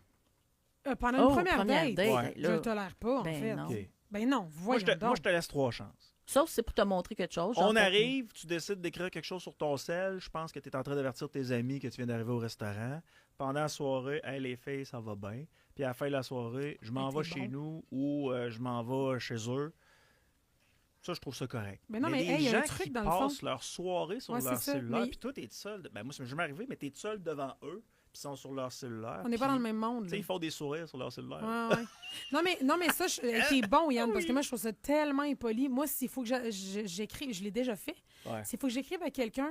Pendant une Oh, première date, Ouais. je le tolère pas, en Ben fait. non. OK. Ben non, Moi, voyons je te, donc. moi, je te laisse 3 chances. Sauf si c'est pour te montrer quelque chose. genre, On arrive, tu décides d'écrire quelque chose sur ton sel. Je pense que tu es en train d'avertir tes amis que tu viens d'arriver au restaurant. Pendant la soirée, hey, les filles, ça va bien. Puis à la fin de la soirée, je m'en Hey, vais t'es chez bon. nous ou je m'en vais chez eux. Ça, je trouve ça correct. Mais non, mais, les hey, y a un gens truc qui dans le fond. passent leur soirée sur Ouais, leur c'est ça, cellulaire, mais- puis toi, t'es seul. Ben, moi, ça m'est jamais arrivé, mais t'es seul devant eux, puis ils sont sur leur cellulaire. On n'est pas puis, dans le même monde. Tu sais, là. ils font des sourires sur leur cellulaire. Ouais, ouais. Non, mais ça, t'es bon, Yann, parce que moi, je trouve ça tellement impoli. Moi, s'il faut que j'écrive, je l'ai déjà fait. Ouais. S'il faut que j'écrive à quelqu'un,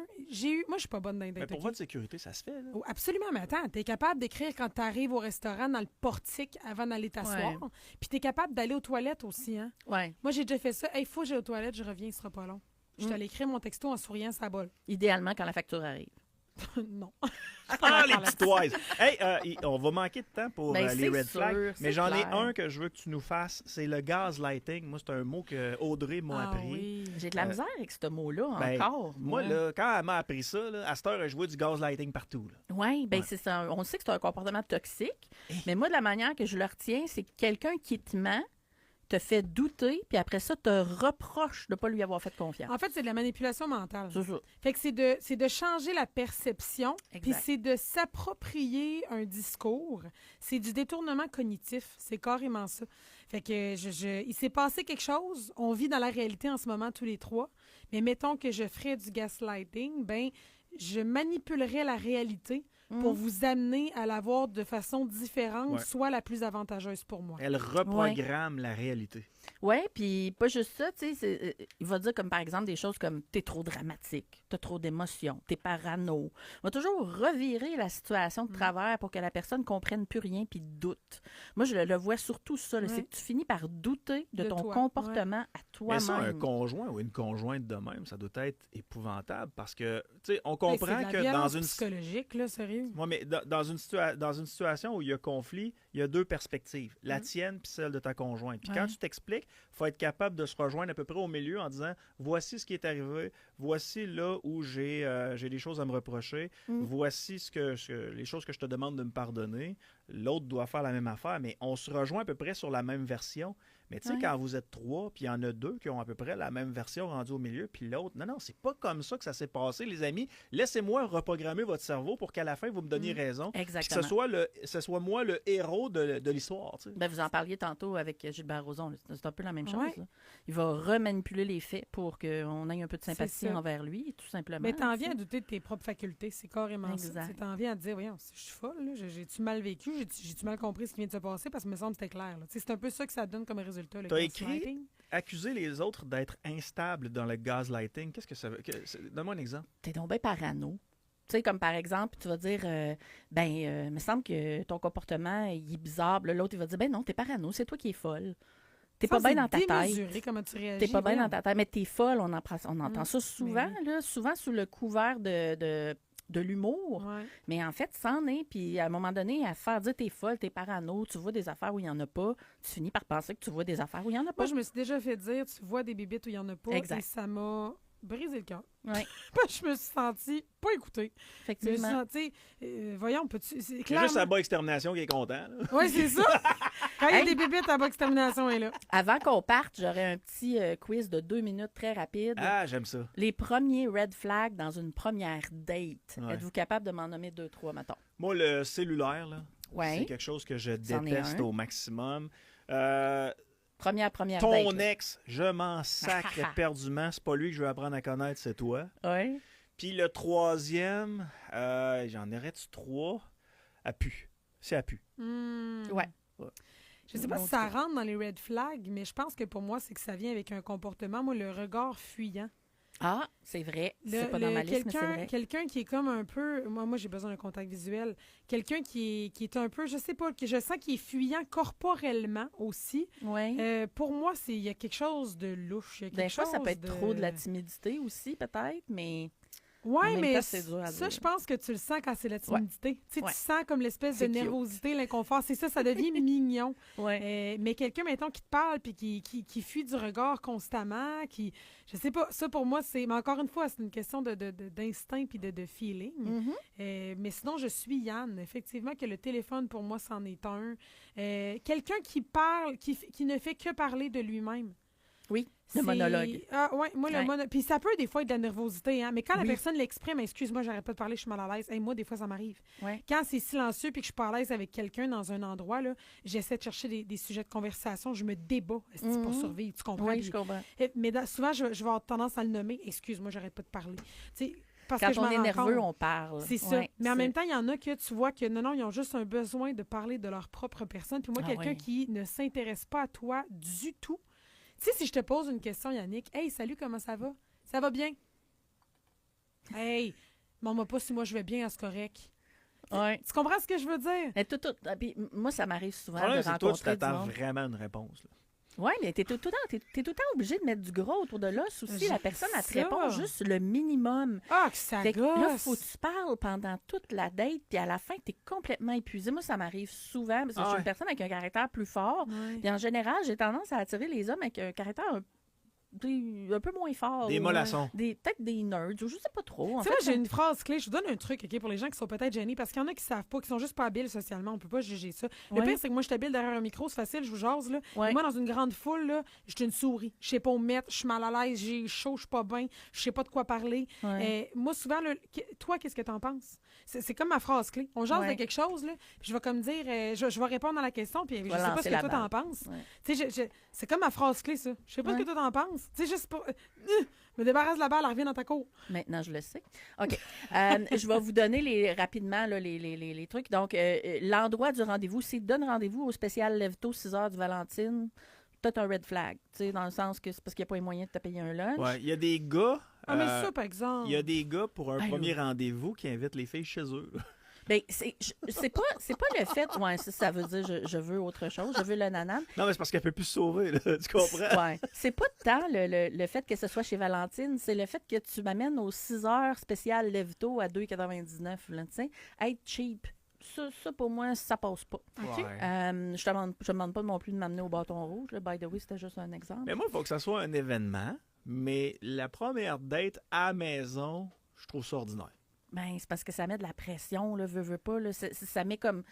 moi, je suis pas bonne dans les Mais dates, pour ok? votre sécurité, ça se fait. Là. Oh, absolument, mais attends, t'es capable d'écrire quand t'arrives au restaurant dans le portique avant d'aller t'asseoir. Ouais. Puis t'es capable d'aller aux toilettes aussi, hein? Ouais. Moi, j'ai déjà fait ça. Hey, faut que j'aille aux toilettes, je reviens, ce sera pas long. Je Mm. t'allais écrire mon texto en souriant, ça bol. Idéalement quand la facture arrive. Non. Ah, les petites toises! Hey, on va manquer de temps pour Ben, les c'est red sûr, flags, c'est mais j'en ai clair. un que je veux que tu nous fasses, c'est le gaslighting. Moi, c'est un mot que Audrey m'a Ah appris. oui. J'ai de la Euh, misère avec ce mot-là Ben, encore. Moi, là, quand elle m'a appris ça, là, à cette heure, je vois du gaslighting partout. Là. Oui, ben Ouais. c'est ça. On sait que c'est un comportement toxique, mais moi, de la manière que je le retiens, c'est quelqu'un qui te ment, te fait douter, puis après ça, te reproche de ne pas lui avoir fait confiance. En fait, c'est de la manipulation mentale. C'est ça. Fait que c'est de changer la perception, puis Exact. c'est de s'approprier un discours. C'est du détournement cognitif. C'est carrément ça. Fait que il s'est passé quelque chose. On vit dans la réalité en ce moment tous les trois. Mais mettons que je ferais du gaslighting, ben je manipulerais la réalité pour vous amener à la voir de façon différente, Ouais. soit la plus avantageuse pour moi. Elle reprogramme la réalité. Oui, puis pas juste ça, tu sais, il va dire comme par exemple des choses comme t'es trop dramatique, t'as trop d'émotions, t'es parano. Il va toujours revirer la situation de travers pour que la personne comprenne plus rien puis doute. Moi, je le vois surtout ça, là, Ouais. c'est que tu finis par douter de De ton toi, comportement à Mais ça, un toi-même. conjoint ou une conjointe de même, ça doit être épouvantable parce que, tu sais, on Hey, comprend c'est de la que dans violence une... psychologique, là, sérieux. Ouais, mais dans une situation où il y a conflit, il y a 2 perspectives, la tienne puis celle de ta conjointe. Puis quand Ouais. tu t'expliques, il faut être capable de se rejoindre à peu près au milieu en disant voici ce qui est arrivé, voici là où j'ai des choses à me reprocher, voici les choses que je te demande de me pardonner. L'autre doit faire la même affaire, mais on se rejoint à peu près sur la même version. Mais tu sais, Ouais. quand vous êtes 3, puis il y en a 2 qui ont à peu près la même version rendue au milieu, puis l'autre, non, c'est pas comme ça que ça s'est passé, les amis. Laissez-moi reprogrammer votre cerveau pour qu'à la fin, vous me donniez raison. Puis que Exactement. ce soit moi le héros mot de l'histoire. Tu sais. Ben, vous en parliez tantôt avec Gilbert Rozon. Là. C'est un peu la même chose. Ouais. Là. Il va remanipuler les faits pour qu'on ait un peu de sympathie ça. envers lui, tout simplement. Mais t'en tu sais. viens à douter de tes propres facultés, c'est carrément Exact. ça. T'en viens à te dire, voyons, je suis folle, là, j'ai-tu mal vécu, j'ai-tu mal compris ce qui vient de se passer, parce que me semble que c'était clair. Là. C'est un peu ça que ça donne comme résultat. Le T'as écrit gaslighting. accuser les autres d'être instables dans le gaslighting. Qu'est-ce que ça veut? Donne-moi un exemple. T'es donc bien parano. Tu sais, comme par exemple, tu vas dire, il me semble que ton comportement, il est bizarre. Là, l'autre, il va dire, ben non, t'es parano, c'est toi qui es folle. T'es pas bien dans ta tête. Démesuré, comment tu réagis. T'es pas bien voyons. dans ta tête, mais t'es folle. On entend ça souvent, oui. là, souvent sous le couvert de l'humour. Ouais. Mais en fait, c'en est. Puis à un moment donné, à faire dire t'es folle, t'es parano, tu vois des affaires où il n'y en a pas, tu finis par penser que tu vois des affaires où il n'y en a pas. Moi, je me suis déjà fait dire, tu vois des bébites où il n'y en a pas, Exact. et ça m'a brisé le cœur. Ouais, Je me suis sentie pas écoutée. Je me suis effectivement. sentie, voyons, peux-tu... C'est clairement- juste la bas extermination qui est content. là. Oui, c'est ça. Quand il y a Hey. des bébites, la bas extermination est là. Avant qu'on parte, j'aurais un petit quiz de 2 minutes très rapide. Ah, j'aime ça. Les premiers red flags dans une première date. Ouais. Êtes-vous capable de m'en nommer 2, 3, mettons? Moi, le cellulaire, là, Ouais. c'est quelque chose que je C'en est déteste un. au maximum. Euh, Première ton date. ex, je m'en sacre éperdument. C'est pas lui que je veux apprendre à connaître, c'est toi. Oui. Puis le troisième, j'en aurais-tu 3? À pu. C'est à pu. Ouais. Je sais pas si ça rentre dans les red flags, mais je pense que pour moi, c'est que ça vient avec un comportement, moi, le regard fuyant. Ah, c'est vrai. C'est pas dans ma liste, mais c'est vrai. Quelqu'un qui est comme un peu... Moi j'ai besoin d'un contact visuel. Quelqu'un qui est un peu, je sais pas, que je sens qu'il est fuyant corporellement aussi. Oui. Pour moi, il y a quelque chose de louche. Il y a Des quelque fois, ça chose peut être trop de la timidité aussi, peut-être, mais en Ouais, même mais temps, c'est dur à ça, dire. je pense que tu le sens quand c'est la timidité. Tu sais, Ouais. tu sens comme l'espèce de C'est cute. nervosité, l'inconfort. C'est ça, ça devient mignon. Ouais. Mais quelqu'un, mettons, qui te parle puis qui fuit du regard constamment, je sais pas, ça pour moi, c'est... Mais encore une fois, c'est une question d'instinct puis de feeling. Mhm. Mais sinon, je suis Yann. Effectivement, que le téléphone, pour moi, c'en est un. Quelqu'un qui parle, qui ne fait que parler de lui-même. Oui, le monologue. Ah, ouais, moi, le Ouais. monologue. Puis ça peut des fois être de la nervosité, hein. Mais quand la Oui. personne l'exprime, excuse-moi, j'arrête pas de parler, je suis mal à l'aise. Hey, moi, des fois, ça m'arrive. Ouais. Quand c'est silencieux puis que je suis pas à l'aise avec quelqu'un dans un endroit, là, j'essaie de chercher des sujets de conversation, je me débat pour Mhm. survivre. Tu comprends? Oui, Puis- je comprends. Mais souvent, je vais avoir tendance à le nommer. Excuse-moi, j'arrête pas de parler. Tu sais, parce Quand que je on m'en est rends nerveux, compte. on parle. C'est ça. Ouais, Mais en c'est- même temps, il y en a que tu vois que non, ils ont juste un besoin de parler de leur propre personne. Puis moi, Ah quelqu'un ouais. qui ne s'intéresse pas à toi du tout. Tu sais, si je te pose une question, Yannick, hey, salut, comment ça va? Ça va bien? Hey, demande-moi pas si moi je vais bien, c'est correct. Ouais. Tu comprends ce que je veux dire? Mais ah, puis moi, ça m'arrive souvent Le problème, de c'est que toi, tu rencontrer du t'attends monde. vraiment à une réponse. Là. Oui, mais t'es tout le temps obligé de mettre du gros autour de l'os aussi. J'ai La personne, elle te ça. répond juste le minimum. Ah, que ça Fait que gosse! là, faut que tu parles pendant toute la date, puis à la fin, t'es complètement épuisé. Moi, ça m'arrive souvent, parce que je suis Ouais. une personne avec un caractère plus fort. Ouais. Puis en général, j'ai tendance à attirer les hommes avec un caractère un peu moins fort. Des ou, mollassons. Peut-être des nerds, ou je sais pas trop. En Tu sais, fait, moi, j'ai une phrase clé. Je vous donne un truc, OK, pour les gens qui sont peut-être gênés, parce qu'il y en a qui savent pas, qui sont juste pas habiles socialement. On peut pas juger ça. Le Ouais. pire, c'est que moi, je suis habile derrière un micro, c'est facile, je vous jase, là. Ouais. Et moi, dans une grande foule, là, je suis une souris. Je sais pas où me mettre, je suis mal à l'aise, j'ai chaud, je suis pas bien, je sais pas de quoi parler. Ouais. Moi, souvent, là, toi, qu'est-ce que t'en penses? C'est comme ma phrase clé. On jase Ouais. de quelque chose, là, puis je vais comme dire, je vais répondre à la question, puis je sais pas lancer ce la que toi, t'en balle. penses. Ouais. Tu sais, c'est comme ma phrase clé, ça. Je sais pas ce Ouais. que toi, t'en penses. Tu sais, juste pour... me débarrasse de la balle, elle revient dans ta cour. Maintenant, je le sais. OK. Je vais vous donner rapidement là, les trucs. Donc, l'endroit du rendez-vous, s'il donne rendez-vous au spécial Lève-tôt 6 heures du Valentine, peut-être un red flag, tu sais, dans le sens que c'est parce qu'il n'y a pas les moyens de te payer un lunch. Ouais, il y a des gars. Ah, mais ça, par exemple... Il y a des gars pour un Ben, premier rendez-vous qui invitent les filles chez eux. là. Ben, c'est pas le fait, ouais, ça veut dire je veux autre chose, je veux le nanan. Non, mais c'est parce qu'elle peut plus se sauver, là, tu comprends? Ouais. C'est pas tant le fait que ce soit chez Valentine, c'est le fait que tu m'amènes aux 6 heures spécial Lève-tôt à 2,99, là, tu sais, être cheap. Ça, pour moi, ça passe pas. OK. Ouais. Je te demande pas non plus de m'amener au bâton rouge. Là. By the way, c'était juste un exemple. Mais moi, il faut que ça soit un événement, mais la première date à la maison, je trouve ça ordinaire. Ben, c'est parce que ça met de la pression, là, veux pas. Là. Ça met comme.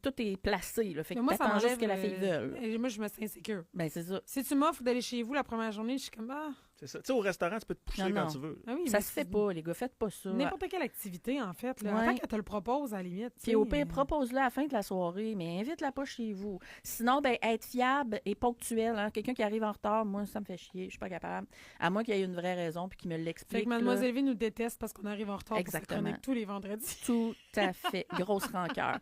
tout est placé. Là, fait Mais que moi, ça t'attends juste m'enlève... que la fille veuille. et moi, je me sens insécure. Ben, c'est ça. Si tu m'offres d'aller chez vous la première journée, je suis comme, C'est ça. Tu sais, au restaurant, tu peux te pousser Non, quand non. tu veux. ah oui, Ça mais se fait c'est- pas, les gars. Faites pas ça. N'importe quelle activité, en fait. Là. Ouais. En tant qu'elle te le propose, à la limite. tu Puis sais, au pire, propose-le à la fin de la soirée, mais invite-la pas chez vous. Sinon, ben, être fiable et ponctuel. Hein? Quelqu'un qui arrive en retard, moi, ça me fait chier. Je suis pas capable. À moins qu'il y ait une vraie raison puis qu'il me l'explique. Fait que là. Mademoiselle V nous déteste parce qu'on arrive en retard pour cette Exactement. chronique tous les vendredis. Tout à fait. Grosse rancœur.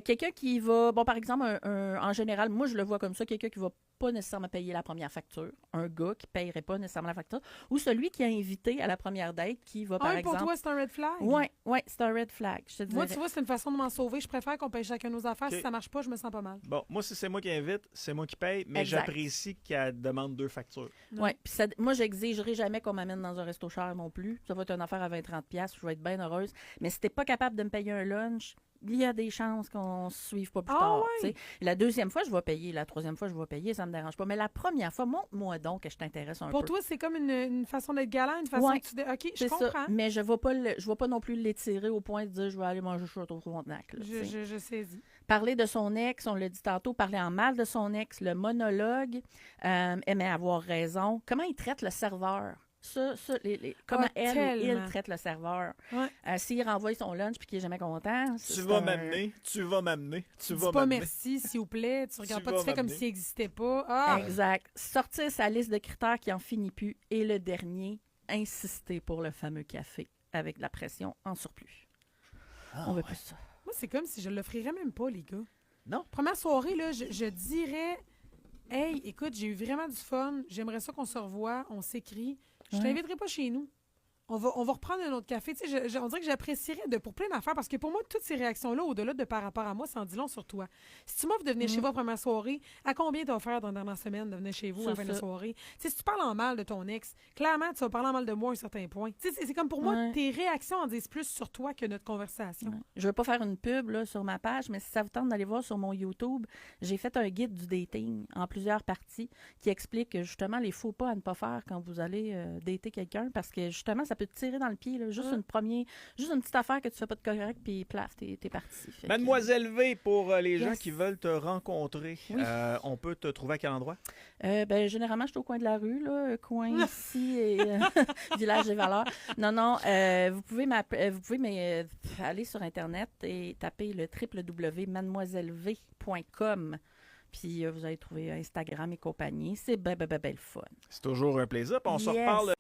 Quelqu'un qui va, bon, par exemple, en général, moi, je le vois comme ça, quelqu'un qui va pas nécessairement payer la première facture, un gars qui paierait pas nécessairement la facture, ou celui qui a invité à la première date, qui va, par Ah, exemple... pour toi, c'est un red flag? Oui, c'est un red flag, je te Moi, dirais. tu vois, c'est une façon de m'en sauver. Je préfère qu'on paye chacun nos affaires. Ok. Si ça marche pas, je me sens pas mal. Bon, moi, si c'est moi qui invite, c'est moi qui paye, mais Exact. j'apprécie qu'elle demande 2 factures. Ouais, puis moi, j'exigerai jamais qu'on m'amène dans un resto cher non plus. Ça va être une affaire à 20-30$, je vais être bien heureuse. Mais si t'es pas capable de me payer un lunch, il y a des chances qu'on se suive pas plus Ah tard. ouais? tu sais. La deuxième fois, je vais payer. La troisième fois, je vais payer. Ça me dérange pas. Mais la première fois, montre-moi donc que je t'intéresse un Pour peu. toi, c'est comme une façon d'être galant, une façon Ouais. que tu... OK, je C'est ça. comprends. Mais je vais pas non plus l'étirer au point de dire je vais aller manger au Frontenac. là, tu sais. Je saisis. Parler de son ex, on l'a dit tantôt, parler en mal de son ex, le monologue, aimer avoir raison. Comment il traite le serveur? Comment Ah, il tellement. traite le serveur. Ouais. S'il renvoie son lunch puis qu'il est jamais content. Tu vas m'amener, tu vas m'amener, tu Dis vas pas m'amener. merci, s'il vous plaît. Tu regardes Tu pas, vas tu fais comme m'amener. s'il n'existait pas. Ah! Exact. Sortir sa liste de critères qui en finit plus. Et le dernier, insister pour le fameux café avec de la pression en surplus. On veut plus ça. Moi, c'est comme si je l'offrirais même pas, les gars. Non. Première soirée, là, je dirais hey, écoute, j'ai eu vraiment du fun. J'aimerais ça qu'on se revoie, on s'écrit. Je Ouais. t'inviterai pas chez nous. On va reprendre un autre café. Tu sais, on dirait que j'apprécierais pour plein d'affaires parce que pour moi, toutes ces réactions-là, au-delà de par rapport à moi, ça en dit long sur toi. Si tu m'offres de venir chez vous à la première soirée, à combien t'as offert dans la dernière semaine de venir chez vous à la C'est fin de la ça. soirée? Tu sais, si tu parles en mal de ton ex, clairement, tu vas parler en mal de moi à un certain point. Tu sais, c'est comme pour moi, Ouais. tes réactions en disent plus sur toi que notre conversation. Ouais. Je veux pas faire une pub là, sur ma page, mais si ça vous tente d'aller voir sur mon YouTube, j'ai fait un guide du dating en plusieurs parties qui explique justement les faux pas à ne pas faire quand vous allez dater quelqu'un parce que justement, ça peut te tirer dans le pied. Là, juste Ouais. juste une petite affaire que tu fais pas de correct, puis plaf, t'es parti. Fait que- Mademoiselle V, pour les gens Yes. qui veulent te rencontrer, Oui. on peut te trouver à quel endroit? Ben, généralement, je suis au coin de la rue, là, coin ici et village des valeurs. Non, vous pouvez aller sur Internet et taper le www.mademoisellev.com. Puis vous allez trouver Instagram et compagnie. C'est ben le fun. C'est toujours un plaisir. Puis on se Yes. reparle